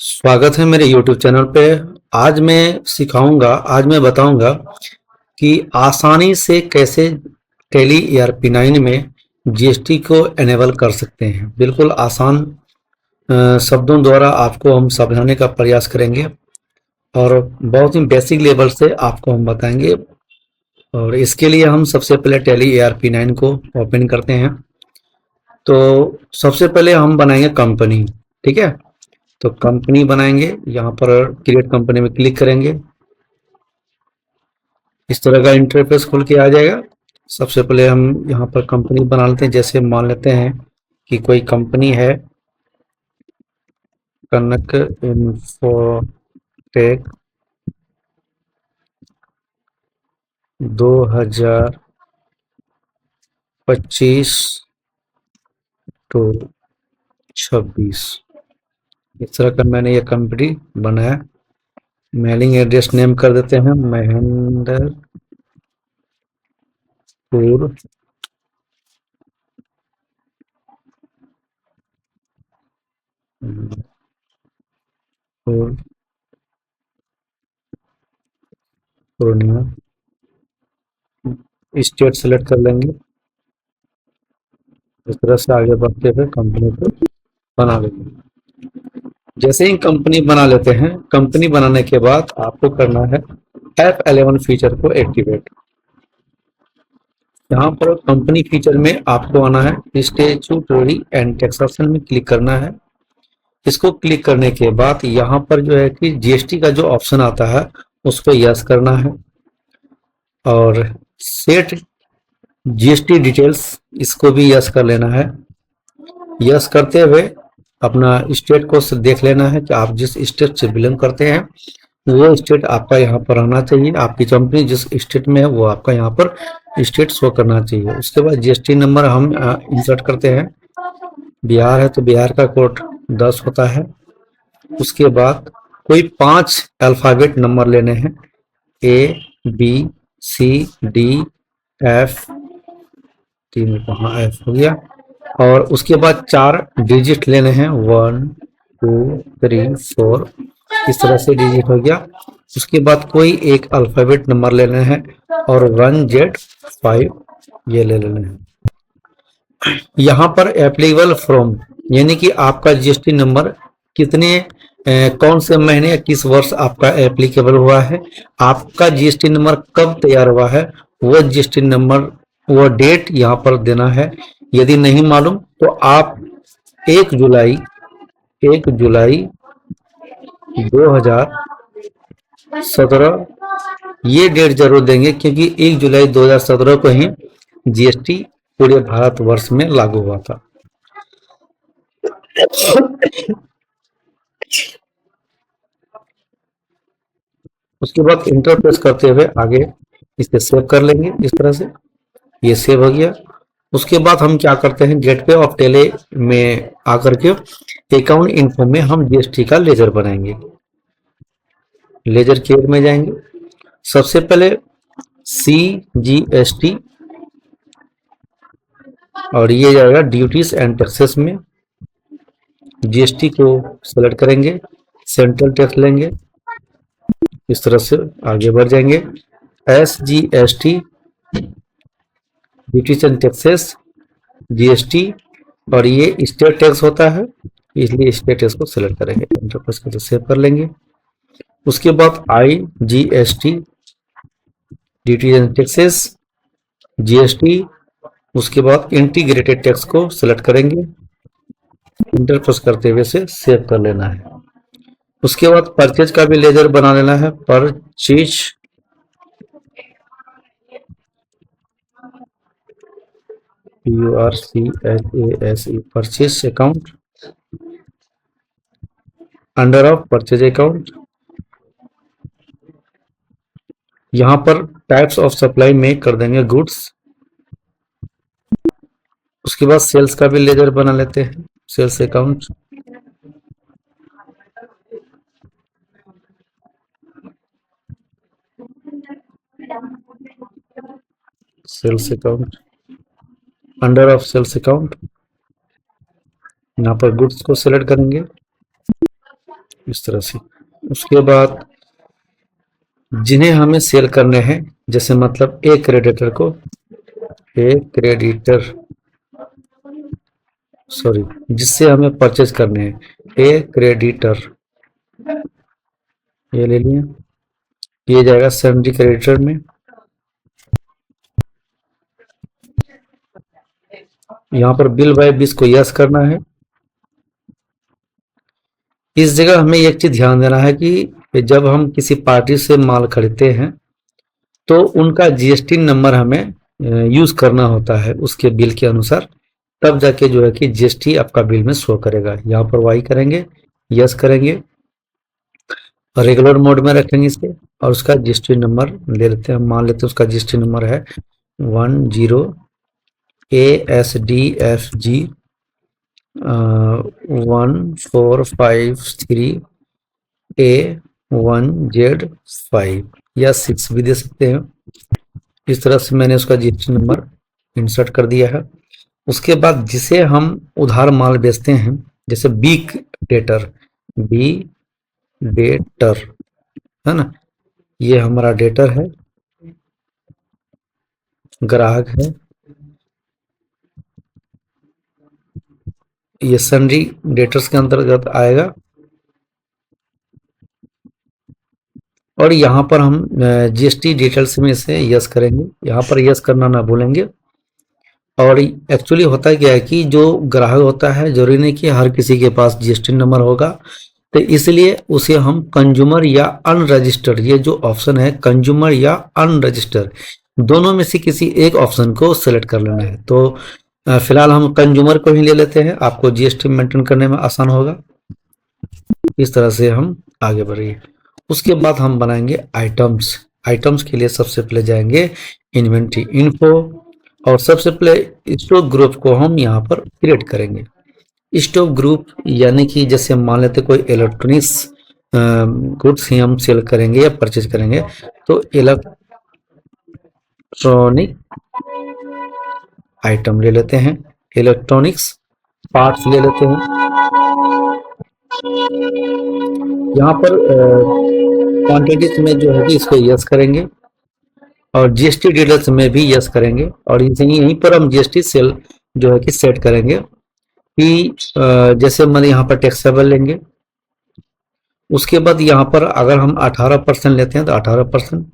स्वागत है मेरे YouTube चैनल पे। आज मैं बताऊंगा कि आसानी से कैसे टैली ERP9 में जीएसटी को एनेबल कर सकते हैं। बिल्कुल आसान शब्दों द्वारा आपको हम समझाने का प्रयास करेंगे और बहुत ही बेसिक लेवल से आपको हम बताएंगे। और इसके लिए हम सबसे पहले टैली ERP9 को ओपन करते हैं। तो सबसे पहले हम बनाएंगे कंपनी। ठीक है, तो कंपनी बनाएंगे। यहाँ पर क्रिएट कंपनी में क्लिक करेंगे। इस तरह का इंटरफेस खुल के आ जाएगा। सबसे पहले हम यहाँ पर कंपनी बना लेते हैं। जैसे मान लेते हैं कि कोई कंपनी है कनक इंफोटेक 2025 टू 26। इस तरह का मैंने ये कंपनी बनाया। मेलिंग एड्रेस नेम कर देते हैं महेंद्रपुर पूर्णिया। स्टेट सेलेक्ट कर लेंगे। इस तरह से आगे बढ़ते हुए कंपनी को बना लेंगे। जैसे ही कंपनी बना लेते हैं, कंपनी बनाने के बाद आपको करना है F11 फीचर को एक्टिवेट। यहाँ पर कंपनी फीचर में आपको आना है स्टैट्यूटरी एंड टैक्सेशन में क्लिक करना है। इसको क्लिक करने के बाद यहाँ पर जो है कि जीएसटी का जो ऑप्शन आता है उसको यस करना है और सेट जीएसटी डिटेल्स इसको भी यस कर लेना है। यस करते हुए अपना स्टेट को देख लेना है कि आप जिस स्टेट से बिलोंग करते हैं वो स्टेट आपका यहाँ पर आना चाहिए। आपकी कंपनी जिस स्टेट में है वो आपका यहाँ पर स्टेट शो करना चाहिए। उसके बाद जीएसटी नंबर हम इंसर्ट करते हैं। बिहार है तो बिहार का कोड 10 होता है। उसके बाद कोई 5 अल्फाबेट नंबर लेने हैं, ABCDF। तीन कहाँ एफ हो गया। और उसके बाद 4 डिजिट लेने हैं, 1 2 3 4। इस तरह से डिजिट हो गया। उसके बाद कोई एक अल्फाबेट नंबर लेना है और 1Z5 ये ले लेना है। यहाँ पर एप्लीकेबल फ्रॉम यानी कि आपका जीएसटी नंबर कितने कौन से महीने या किस वर्ष आपका एप्लीकेबल हुआ है, आपका जीएसटी नंबर कब तैयार हुआ है, वो जीएसटी नंबर वो डेट यहाँ पर देना है। यदि नहीं मालूम तो आप 1 जुलाई 2017 ये डेट जरूर देंगे, क्योंकि 1 जुलाई 2017 को ही जीएसटी पूरे भारतवर्ष में लागू हुआ था। उसके बाद इंटर प्रेस करते हुए आगे इसे सेव कर लेंगे। इस तरह से ये सेव हो गया। उसके बाद हम क्या करते हैं, गेटवे ऑफ टेले में आकर के अकाउंट इन्फो में हम जीएसटी का लेजर बनाएंगे। लेजर केयर में जाएंगे। सबसे पहले CGST और ये जाएगा ड्यूटीज एंड टैक्सेस में। जीएसटी को सेलेक्ट करेंगे, सेंट्रल टैक्स लेंगे। इस तरह से आगे बढ़ जाएंगे। SGST duties and taxes, GST और ये स्टेट टैक्स होता है, इसलिए स्टेट टैक्स को सेलेक्ट करेंगे। एंटर प्रेस करके सेव कर लेंगे। उसके बाद IGST duties and taxes, GST. उसके बाद इंटीग्रेटेड टैक्स को सेलेक्ट करेंगे। इंटर प्रेस करते हुए से सेव कर लेना है। उसके बाद परचेज का भी लेजर बना लेना है। Purchase PURCHASE purchase account under of purchase account. यहाँ पर टाइप्स ऑफ सप्लाई में कर देंगे गुड्स। उसके बाद सेल्स का भी लेजर बना लेते हैं, sales account. Sales account under of sales account. यहाँ पर गुड्स को सिलेक्ट करेंगे। इस तरह से। उसके बाद जिन्हें हमें सेल करने हैं, जैसे मतलब ए क्रेडिटर को, ए क्रेडिटर सॉरी, जिससे हमें परचेज करने हैं, ए क्रेडिटर, ये ले लिए। ये जाएगा सैलरी क्रेडिटर में। यहाँ पर बिल बाय 20 को यस करना है। इस जगह हमें एक चीज ध्यान देना है कि जब हम किसी पार्टी से माल खरीदते हैं तो उनका जीएसटी नंबर हमें यूज करना होता है उसके बिल के अनुसार, तब जाके जो है कि जीएसटी आपका बिल में शो करेगा। यहाँ पर वाई करेंगे, यस करेंगे, रेगुलर मोड में रखेंगे इसे, और उसका जीएसटी नंबर ले लेते हैं। मान लेते हैं उसका जीएसटी नंबर है 10 ASDFG 1453A1Z5 या 6 भी दे सकते हैं। इस तरह से मैंने उसका जीएसटी नंबर इंसर्ट कर दिया है। उसके बाद जिसे हम उधार माल बेचते हैं, जैसे बी डेटर, बी डेटर है ना, ये हमारा डेटर है, ग्राहक है, ये सन्ड्री डेटर्स के अंतर्गत आएगा। और यहाँ पर हम जीएसटी डिटेल्स में से यस करेंगे, यहाँ पर यस करना ना भूलेंगे। और एक्चुअली होता क्या है कि जो ग्राहक होता है जरूरी नहीं कि हर किसी के पास जीएसटी नंबर होगा, तो इसलिए उसे हम कंज्यूमर या अनरजिस्टर्ड, ये जो ऑप्शन है कंज्यूमर या अनरजिस्टर्ड, दोनों में से किसी एक ऑप्शन को सेलेक्ट कर लेना है। तो फिलहाल हम कंज्यूमर को ही ले लेते हैं, आपको जीएसटी मेंटेन करने में आसान होगा। इस तरह से हम आगे बढ़ेंगे। उसके बाद हम बनाएंगे आइटम्स। आइटम्स के लिए सबसे पहले जाएंगे इन्वेंट्री इन्फो, और सबसे पहले स्टॉक ग्रुप को हम यहाँ पर क्रिएट करेंगे। स्टॉक ग्रुप यानी कि जैसे मान लेते कोई इलेक्ट्रॉनिक्स गुड्स ही हम सेल करेंगे या परचेज करेंगे, तो इलेक्ट्रॉनिक आइटम ले लेते हैं, इलेक्ट्रॉनिक्स पार्ट्स ले लेते हैं। यहाँ पर क्वांटिटीज में जो है कि इसको यस करेंगे, और जीएसटी डिटेल्स में भी यस करेंगे, और यहीं पर हम जीएसटी सेल जो है कि सेट करेंगे कि जैसे मैंने यहाँ पर टैक्सेबल लेंगे। उसके बाद यहाँ पर अगर हम 18% लेते हैं तो 18%,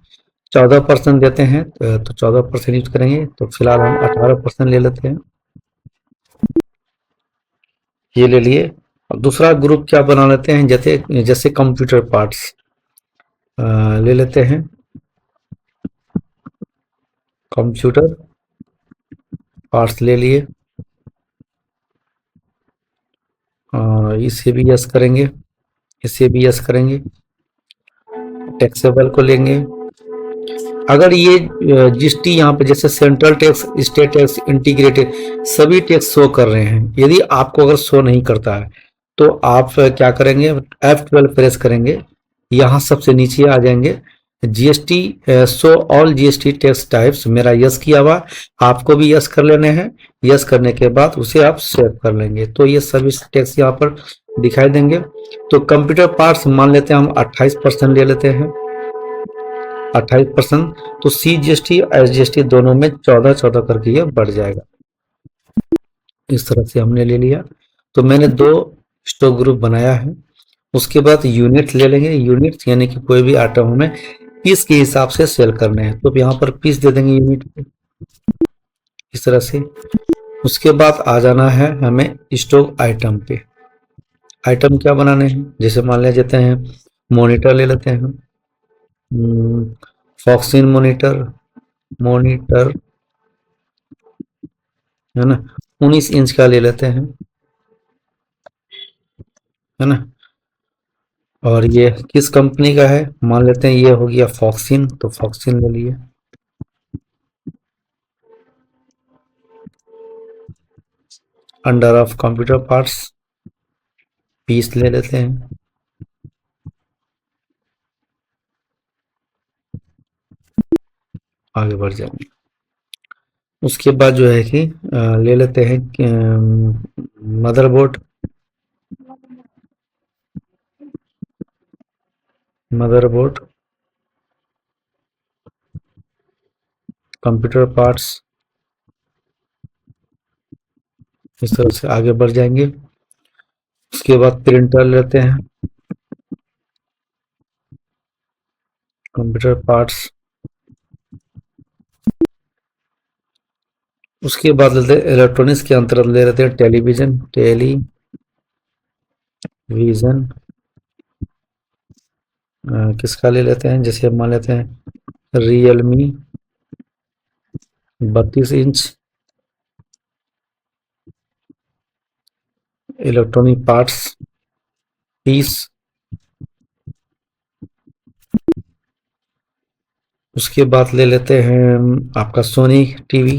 14% देते हैं तो 14% यूज करेंगे। तो फिलहाल हम 18% ले लेते हैं, ये ले लिए। और दूसरा ग्रुप क्या बना लेते हैं, जैसे जैसे कंप्यूटर पार्ट्स ले लेते हैं, कंप्यूटर पार्ट्स ले लिए, और इसे भी यस करेंगे, इसे भी यस करेंगे। टैक्सेबल को लेंगे। अगर ये जीएसटी यहाँ पे जैसे central tax, state tax, integrated सभी टैक्स शो कर रहे हैं, यदि आपको अगर शो नहीं करता है तो आप क्या करेंगे, F12 प्रेस करेंगे, यहाँ सबसे नीचे आ जाएंगे GST, show all GST tax types, मेरा यस किया हुआ, आपको भी यस कर लेने हैं। यस करने के बाद उसे आप सेव कर लेंगे, तो ये सभी टैक्स यहाँ पर दिखाई देंगे। तो कंप्यूटर पार्ट्स मान लेते हैं हम 28% ले लेते हैं, 28%। तो सी जीएसटी एस जीएसटी दोनों में 14-14 करके ये बढ़ जाएगा। इस तरह से हमने ले लिया। तो मैंने 2 स्टॉक ग्रुप बनाया है। उसके बाद यूनिट ले लेंगे, यूनिट यानी कि कोई भी आइटम हमें पीस के हिसाब से सेल करने हैं, तो यहाँ पर पीस दे देंगे यूनिट पे, इस तरह से। उसके बाद आ जाना है हमें स्टॉक आइटम पे। आइटम क्या बनाने हैं, जैसे मान ले जाते हैं मॉनिटर ले लेते हैं हम, फॉक्सिन मॉनिटर, मॉनिटर है ना, 19 इंच का ले लेते हैं, है ना। और ये किस कंपनी का है, मान लेते हैं ये हो गया फॉक्सिन, तो फॉक्सिन ले लिए। Under of computer parts, piece ले लेते हैं, आगे बढ़ जाएंगे। उसके बाद जो है कि ले लेते हैं मदरबोर्ड, मदरबोर्ड, कंप्यूटर पार्ट्स, इस तरह से आगे बढ़ जाएंगे। उसके बाद प्रिंटर लेते हैं, कंप्यूटर पार्ट्स। उसके बाद लेते हैं इलेक्ट्रॉनिक्स के अंतर्गत ले लेते हैं टेलीविजन, टेलीविजन। किसका ले लेते हैं, जैसे मान लेते हैं रियलमी 32 इंच। Electronic parts 30। उसके बाद ले लेते हैं आपका सोनी टीवी,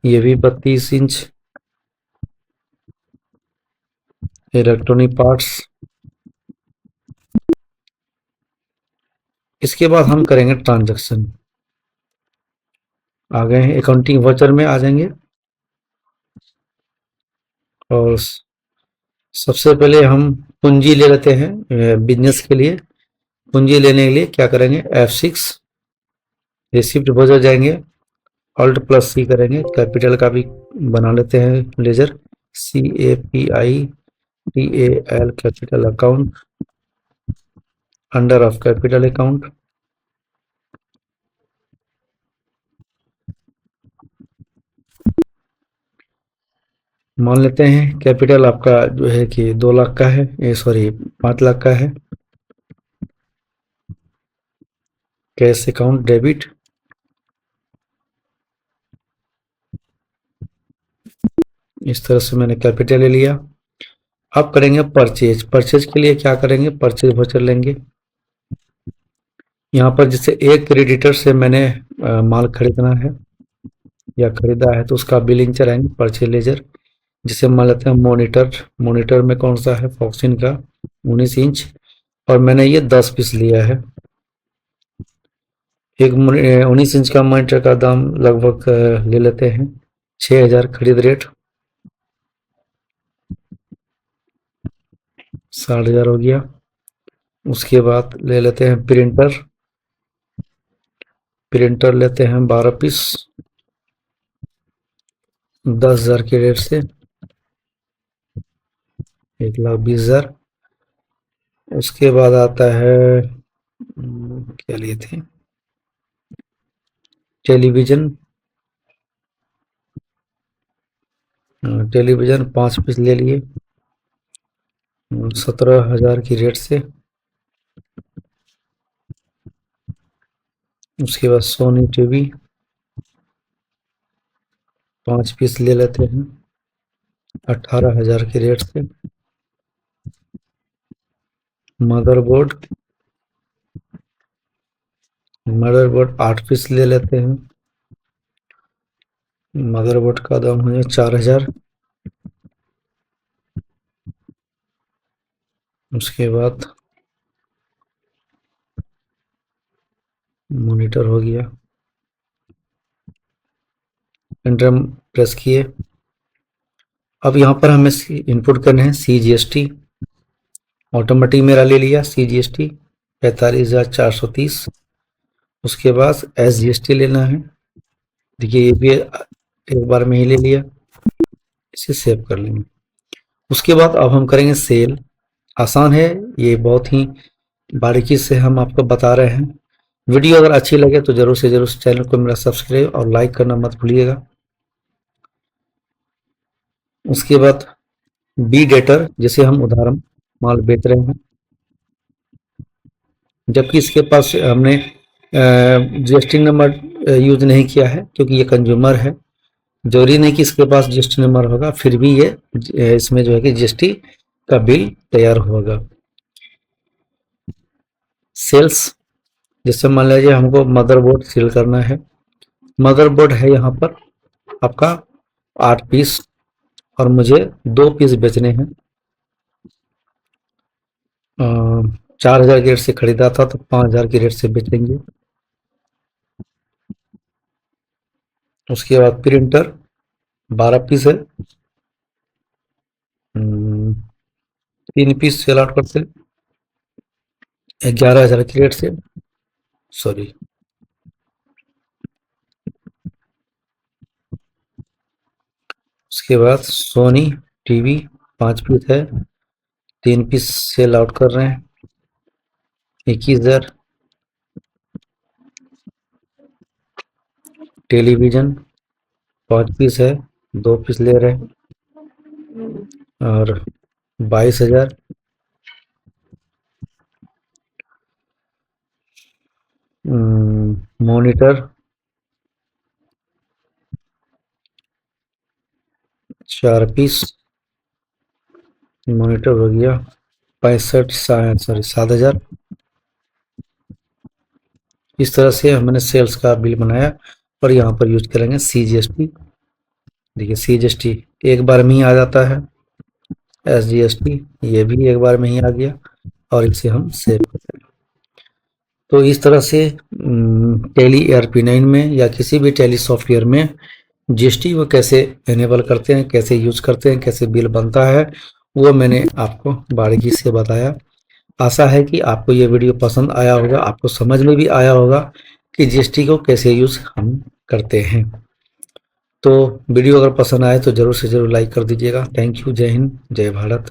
ये भी 32 इंच। Electronic parts. इसके बाद हम करेंगे ट्रांजैक्शन। आ गए हैं अकाउंटिंग वाउचर में, आ जाएंगे। और सबसे पहले हम पूंजी ले लेते हैं बिजनेस के लिए। पूंजी लेने के लिए क्या करेंगे, F6, रिसिप्ट वाउचर जाएंगे, Alt+C करेंगे, कैपिटल का भी बना लेते हैं ledger, CAPITAL, capital account, under of capital account. मान लेते हैं कैपिटल आपका जो है कि 2 लाख का है, सॉरी 5 लाख का है। कैश अकाउंट डेबिट, इस तरह से मैंने कैपिटल ले लिया। अब करेंगे परचेज। परचेज के लिए क्या करेंगे, परचेज वाउचर लेंगे। यहाँ पर जैसे एक क्रेडिटर से मैंने माल खरीदना है या खरीदा है तो उसका बिलिंग चलाएंगे परचेज लेजर। जिसे मान लेते हैं मॉनिटर। मॉनिटर में कौन सा है, फॉक्सिन का 19 इंच, और मैंने ये 10 पीस लिया है। एक 19 इंच का मॉनिटर का दाम लगभग ले लेते हैं 6,000 खरीद रेट, 60,000 हो गया। उसके बाद ले लेते हैं प्रिंटर। प्रिंटर लेते हैं 12 पीस, 10,000 के रेट से, 1,20,000। उसके बाद आता है क्या लिए थे, टेलीविजन। टेलीविजन 5 पीस ले लिए 17,000 की रेट से। उसके बाद सोनी टीवी 5 पीस ले लेते हैं 18,000 की रेट से। मदरबोर्ड, मदरबोर्ड 8 पीस ले लेते हैं। मदरबोर्ड का दाम है 4,000। उसके बाद मॉनिटर हो गया, एंटर प्रेस किए। अब यहाँ पर हमें इनपुट करने हैं CGST। ऑटोमेटिक मेरा ले लिया CGST 45,430। उसके बाद SGST लेना है, देखिए ये भी एक बार में ही ले लिया, इसे सेव कर लेंगे। उसके बाद अब हम करेंगे सेल। आसान है ये, बहुत ही बारीकी से हम आपको बता रहे हैं। वीडियो अगर अच्छी लगे तो जरूर से जरूर चैनल को मेरा सब्सक्राइब और लाइक करना मत भूलिएगा। उसके बाद बी डेटर, जिसे हम उधार माल बेच रहे हैं, जबकि इसके पास हमने GST नंबर यूज नहीं किया है क्योंकि ये कंज्यूमर है। जरूरी नहीं कि इसके पास GST नंबर होगा, फिर भी ये इसमें जो है कि GST का बिल तैयार होगा। सेल्स, जैसे मान लीजिए हमको मदरबोर्ड सेल करना है। मदरबोर्ड है यहाँ पर आपका 8 पीस, और मुझे 2 पीस बेचने हैं। 4,000 की रेट से खरीदा था तो 5,000 की रेट से बेचेंगे। उसके बाद प्रिंटर 12 पीस है, 3 पीस सेल आउट करते हैं 11,000 की रेट से। सॉरी, उसके बाद सोनी टीवी 5 पीस है, 3 पीस सेल आउट कर रहे हैं 21,000। टेलीविजन 5 पीस है, 2 पीस ले रहे हैं और 22,000। मॉनिटर 4 पीस, मॉनिटर हो गया 65, सॉरी 7,000। इस तरह से हमने सेल्स का बिल बनाया और यहाँ पर यूज करेंगे CGST। देखिए CGST एक बार में ही आ जाता है, SGST ये भी एक बार में ही आ गया और इसे हम सेव करते हैं। तो इस तरह से टैली ARP9 में या किसी भी टैली सॉफ्टवेयर में GST को कैसे एनेबल करते हैं, कैसे यूज करते हैं, कैसे बिल बनता है, वो मैंने आपको बारीकी से बताया। आशा है कि आपको ये वीडियो पसंद आया होगा, आपको समझ में भी आया होगा कि GST को कैसे यूज हम करते हैं। तो वीडियो अगर पसंद आए तो ज़रूर से ज़रूर लाइक कर दीजिएगा। Thank you. जय हिंद, जय भारत।